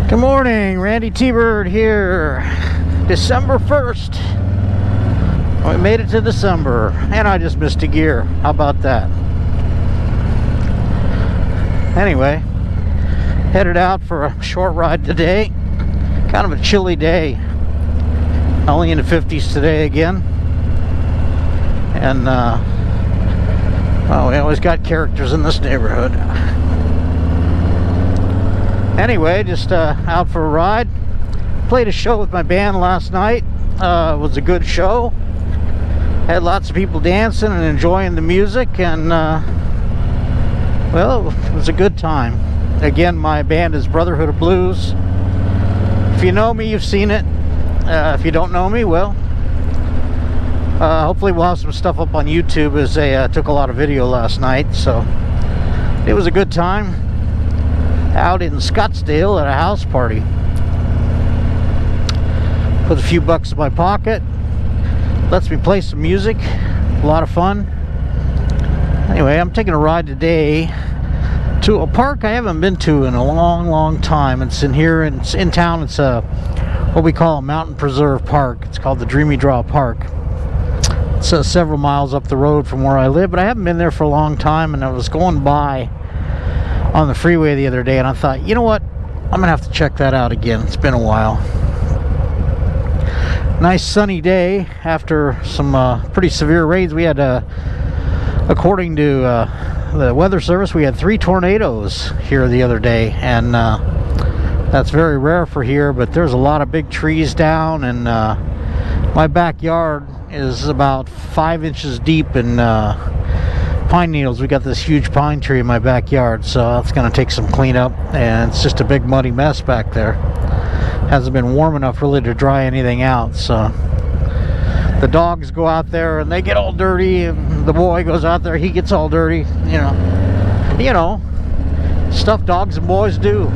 Good morning, Randytbird here. December 1st. We made it to December, and I just missed a gear. How about that? Anyway, headed out for a short ride today. Kind of a chilly day. Only in the 50s today again. And, well, we always got characters in this neighborhood. Anyway, just out for a ride. Played a show with my band last night. It was a good show. Had lots of people dancing and enjoying the music, and well, it was a good time. Again, my band is Brotherhood of Blues. If you know me, you've seen it. If you don't know me, well, hopefully we'll have some stuff up on YouTube, as they took a lot of video last night. So it was a good time out in Scottsdale at a house party. Put a few bucks in my pocket. Lets me play some music. A lot of fun. Anyway, I'm taking a ride today to a park I haven't been to in a long time. It's in here, it's in town. It's what we call a mountain preserve park. It's called the Dreamy Park. It's several miles up the road from where I live, but I haven't been there for a long time, and I was going by on the freeway the other day, and I thought, you know what, I'm gonna have to check that out again. It's been a while. Nice sunny day after some pretty severe rains. We had, according to the weather service, we had 3 tornadoes here the other day, and that's very rare for here, but there's a lot of big trees down, and my backyard is about 5 inches deep in pine needles. We got this huge pine tree in my backyard, so that's going to take some cleanup, and it's just a big muddy mess back there. Hasn't been warm enough really to dry anything out, so the dogs go out there and they get all dirty, and the boy goes out there, he gets all dirty, you know stuff dogs and boys do.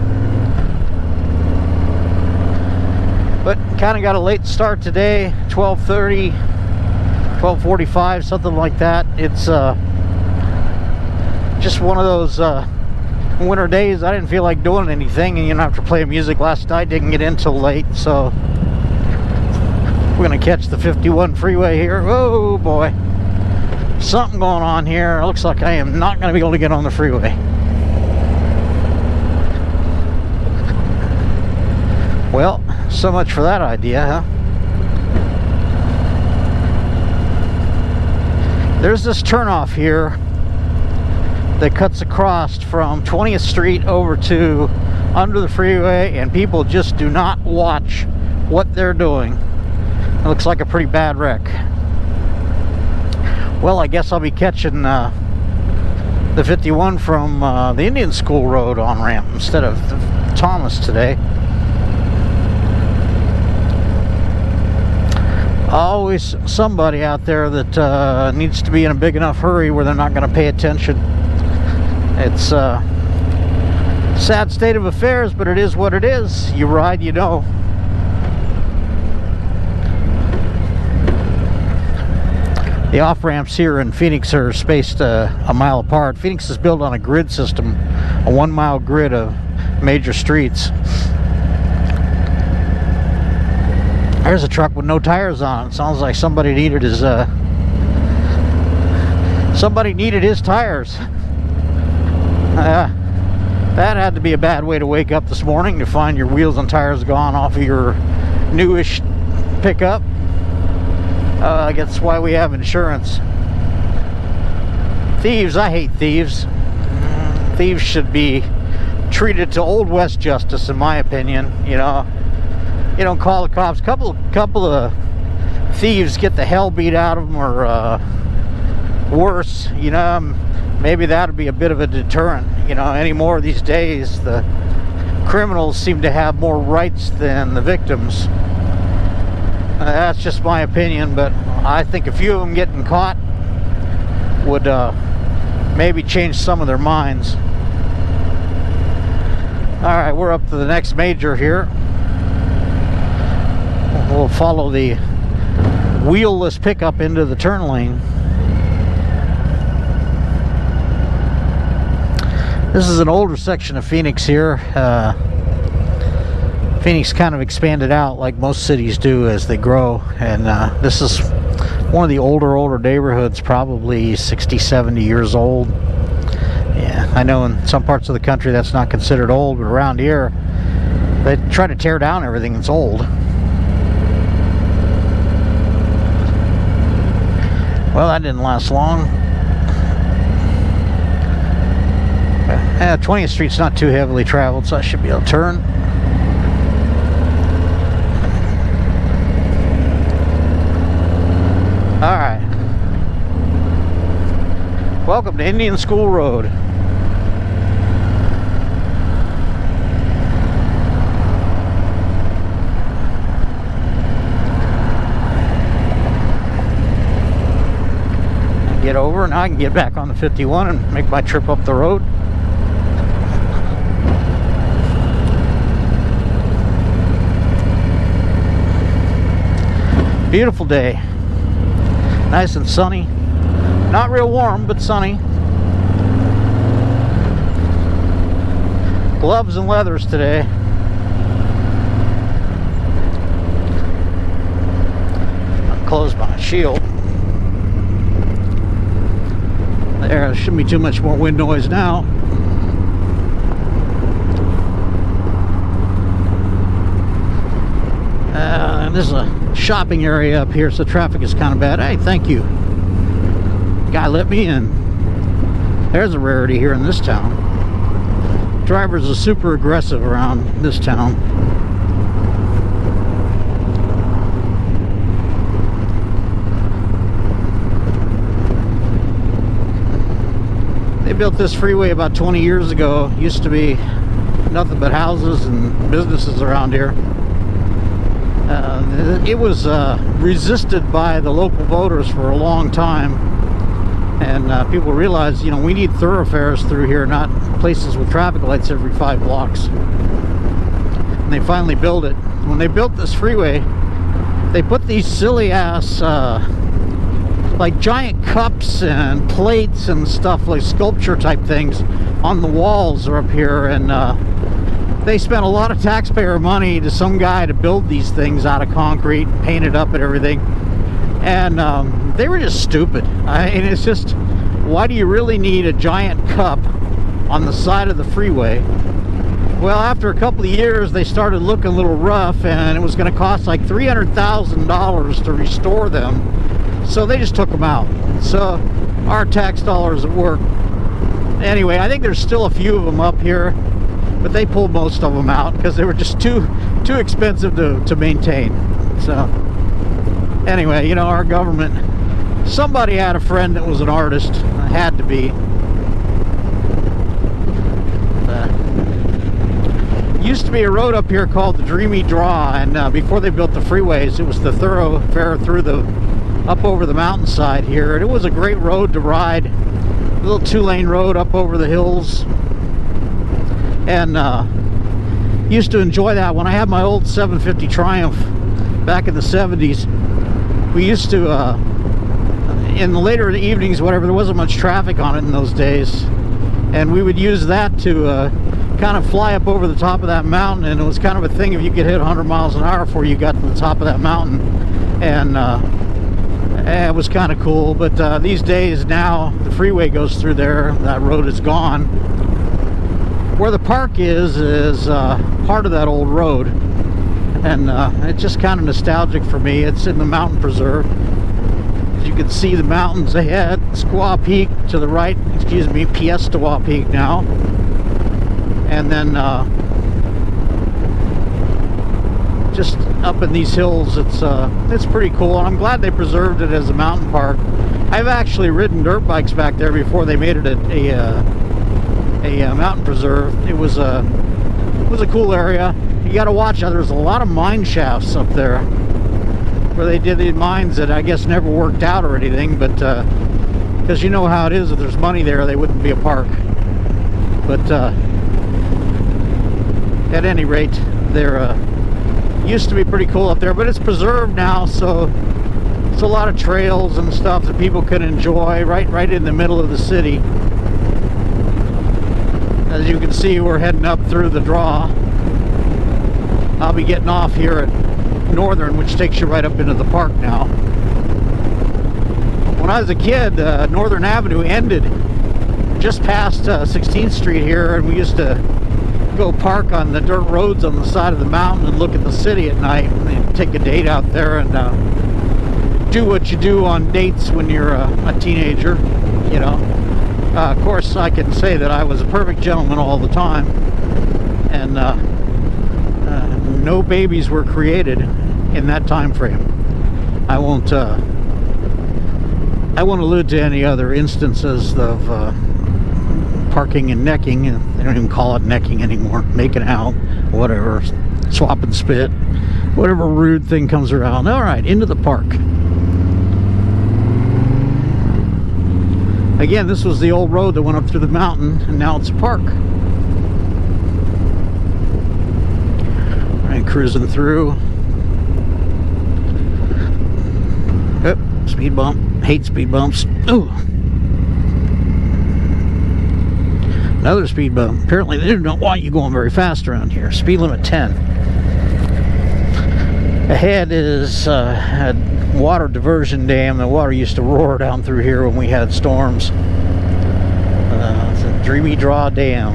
But kind of got a late start today, 12:30, 12:45, something like that. It's just one of those winter days. I didn't feel like doing anything, and after playing music last night, didn't get in till late, so we're gonna catch the 51 freeway here. Oh boy, something going on here. It looks like I am not gonna be able to get on the freeway. Well, so much for that idea, huh? There's this turnoff here that cuts across from 20th Street over to under the freeway, and people just do not watch what they're doing. It looks like a pretty bad wreck. Well, I guess I'll be catching the 51 from the Indian School Road on-ramp instead of Thomas today. Always somebody out there that needs to be in a big enough hurry where they're not going to pay attention. It's a sad state of affairs, but it is what it is. You ride, you know. The off-ramps here in Phoenix are spaced a mile apart. Phoenix is built on a grid system, a 1-mile grid of major streets. There's a truck with no tires on it. Sounds like somebody needed his tires. That had to be a bad way to wake up this morning, to find your wheels and tires gone off of your newish pickup. I guess that's why we have insurance. Thieves, I hate thieves. Thieves should be treated to Old West justice, in my opinion. You don't call the cops. Couple of thieves get the hell beat out of them, or worse. Maybe that'd be a bit of a deterrent. Anymore these days, the criminals seem to have more rights than the victims. That's just my opinion, but I think a few of them getting caught would maybe change some of their minds. All right, we're up to the next major here. We'll follow the wheelless pickup into the turn lane. This is an older section of Phoenix here. Phoenix kind of expanded out like most cities do as they grow, and this is one of the older neighborhoods, probably 60, 70 years old. Yeah, I know in some parts of the country that's not considered old, but around here they try to tear down everything that's old. Well, that didn't last long. 20th Street's not too heavily traveled, so I should be able to turn. Alright. Welcome to Indian School Road. Get over, and I can get back on the 51 and make my trip up the road. Beautiful day. Nice and sunny. Not real warm, but sunny. Gloves and leathers today. I'll close my shield. There shouldn't be too much more wind noise now. And this is a shopping area up here, so traffic is kind of bad. Hey, thank you. Guy let me in. There's a rarity here in this town. Drivers are super aggressive around this town. They built this freeway about 20 years ago. It used to be nothing but houses and businesses around here. It was resisted by the local voters for a long time, and people realized, you know, we need thoroughfares through here, not places with traffic lights every 5 blocks. And they finally built it. When they built this freeway, they put these silly ass like giant cups and plates and stuff, like sculpture type things on the walls are up here, and they spent a lot of taxpayer money to some guy to build these things out of concrete, paint it up and everything. And they were just stupid. And it's just, why do you really need a giant cup on the side of the freeway? Well, after a couple of years, they started looking a little rough, and it was going to cost like $300,000 to restore them. So they just took them out. So our tax dollars at work. Anyway, I think there's still a few of them up here, but they pulled most of them out because they were just too expensive to maintain. So anyway, you know, our government, somebody had a friend that was an artist. It had to be. Used to be a road up here called the Dreamy Draw, and before they built the freeways, it was the thoroughfare through the up over the mountainside here, and it was a great road to ride. A little 2-lane road up over the hills. And used to enjoy that. When I had my old 750 Triumph back in the 70s, we used to in the later evenings, whatever, there wasn't much traffic on it in those days, and we would use that to kind of fly up over the top of that mountain. And it was kind of a thing, if you could hit 100 miles an hour before you got to the top of that mountain. And it was kind of cool. But these days now the freeway goes through there, that road is gone. Where the park is part of that old road, and it's just kind of nostalgic for me. It's in the mountain preserve. As you can see the mountains ahead, Squaw Peak to the right, excuse me, Piestewa Peak now, and then just up in these hills, it's pretty cool. And I'm glad they preserved it as a mountain park. I've actually ridden dirt bikes back there before they made it a mountain preserve. It was a cool area. You got to watch out. There's a lot of mine shafts up there where they did the mines that I guess never worked out or anything, but because you know how it is, if there's money there, they wouldn't be a park. But at any rate, there used to be pretty cool up there, but it's preserved now, so it's a lot of trails and stuff that people can enjoy right in the middle of the city. As you can see, we're heading up through the draw. I'll be getting off here at Northern, which takes you right up into the park now. When I was a kid, Northern Avenue ended just past 16th Street here, and we used to go park on the dirt roads on the side of the mountain and look at the city at night and take a date out there and do what you do on dates when you're a teenager, you know. Of course, I can say that I was a perfect gentleman all the time, and no babies were created in that time frame. I won't allude to any other instances of parking and necking. They don't even call it necking anymore. Making out, whatever, swap and spit, whatever rude thing comes around. All right, into the park. Again, this was the old road that went up through the mountain, and now it's a park. All right, cruising through. Yep, speed bump. Hate speed bumps. Ooh. Another speed bump. Apparently they do not want you going very fast around here. Speed limit 10. Ahead is a water diversion dam. The water used to roar down through here when we had storms. It's a Dreamy Draw Dam.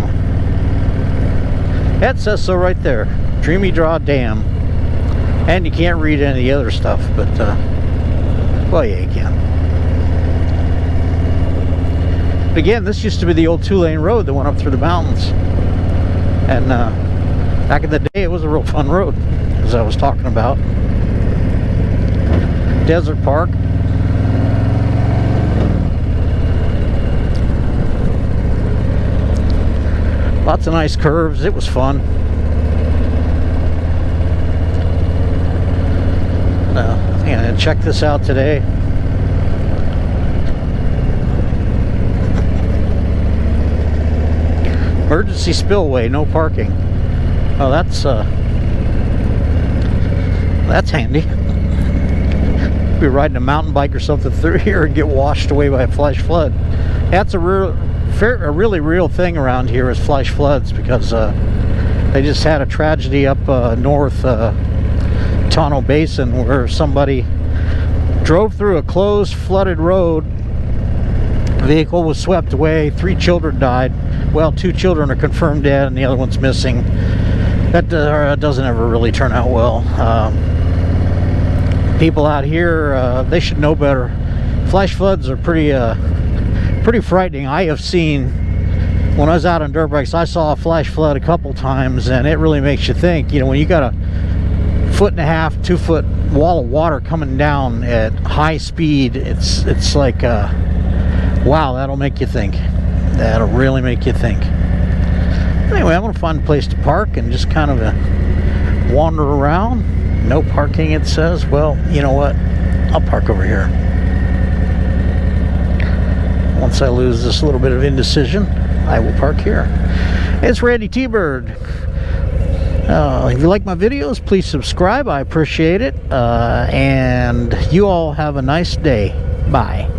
That says so right there. Dreamy Draw Dam. And you can't read any of the other stuff, but well, yeah, you can. Again, this used to be the old 2-lane road that went up through the mountains, and back in the day it was a real fun road, as I was talking about. Desert Park. Lots of nice curves. It was fun. Yeah, check this out today. Emergency spillway, no parking. Oh, that's handy. Be riding a mountain bike or something through here and get washed away by a flash flood. That's a really real thing around here is flash floods, because they just had a tragedy up north Tonto Basin where somebody drove through a closed, flooded road. Vehicle was swept away. 3 children died. Well, 2 children are confirmed dead, and the other one's missing. That doesn't ever really turn out well. People out here, they should know better. Flash floods are pretty frightening. I have seen, when I was out on dirt bikes, I saw a flash flood a couple times, and it really makes you think. You know, when you got a 1.5 to 2 foot wall of water coming down at high speed, it's like wow, that'll make you think. That'll really make you think. Anyway, I'm going to find a place to park and just kind of wander around. No parking, it says. Well, you know what? I'll park over here. Once I lose this little bit of indecision, I will park here. It's Randytbird. If you like my videos, please subscribe. I appreciate it. And you all have a nice day. Bye.